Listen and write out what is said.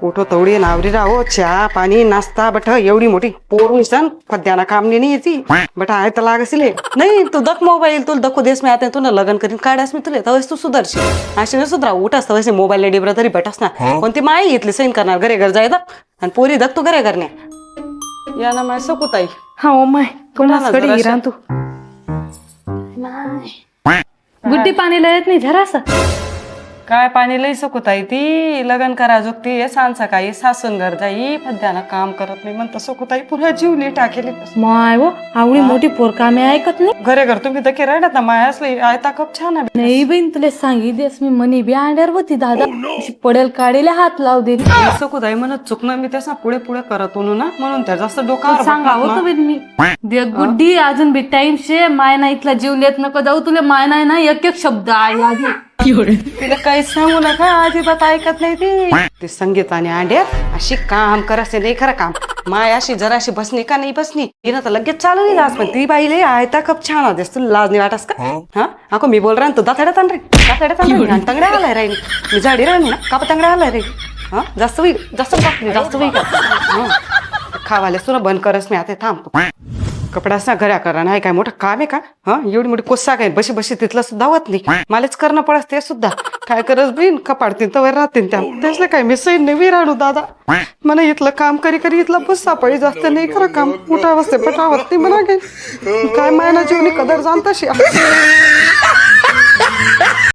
उठो तवडी नावरी राहो चहा पाणी नाश्ता बट एवढी मोठी पोर सण पद्याना काम नाही येते बट आहे तर लागसिले नाही तू दख मोबाईल तुला दखू देस मी आता तू लग्न करीन काढास मी तुला तवस तू सुधारशी अशी नाही सुधरा उठास तवस मोबाईल लेडी बरं तरी भेटास ना कोणती माय घेतली सैन करणार घरे घर जाय आणि पोरी दख तू घरे करणे या ना माय सकुताई हा ओ माय कोणाकडे हिरा तू गुड्डी पाणीला येत नाही जरास काय पाणी लई सकुताई ती लग्न करा जोगती सांग सकाळी सासून घर जाई पद्याना काम करत नाही म्हणत सकुताई पुन्हा जीवली टाकेली माय वो आवडी मोठी पोर कामे ऐकत नाही घरे घर तुम्ही दखे राहत ना माय असली आयता कप छान आहे नाही बहीण तुला सांगितलेस मी मनी बी अंड्यावर होती दादा अशी पडेल काढेल हात लाव दे सकुताई म्हणत चुकणं मी त्याचा पुढे पुढे करत होतो ना म्हणून त्या जास्त डोकावर सांगा होतं मी दे गुड्डी अजून बी टाइम शे माय ना इथला जीव लेत नको जाऊ तुला माय नाही ना एक एक शब्द आहे आधी तिला काहीच सांगू नका अजिबात ऐकत नाही ती संगीत आणि अंड्यात अशी काम करायचे नाही खरं काम माय अशी जराशी बसणी का नाही बसणी तिनं तर लगेच चालू नाही लाज पण ती बाईले आयता कप छान होतेस तू लाज नाही वाटस का हा अको मी बोल तू दाथड्यात आण रे दाथड्यात आण तंगड्या आलाय राहील मी जाडी राहिली ना का तंगड्या आलाय रे हा जास्त वेळ जास्त वेळ खावाले सुद्धा बंद करस मी आता थांबतो कपडा असं घऱ्या करा नाही काय मोठं काम आहे का हा एवढी मोठी कोसा काय बशी बशी तिथलं सुद्धा होत नाही मलाच करणं पडस ते सुद्धा काय करस बिन कपाडतील तर राहतील त्या त्यासलं काय मी सैन नाही विराणू दादा मला इथलं काम करी करी इथला बस सापळी जास्त नाही खरं काम उठावं पटावत नाही म्हणा काय मायना जीवनी कदर जाणताशी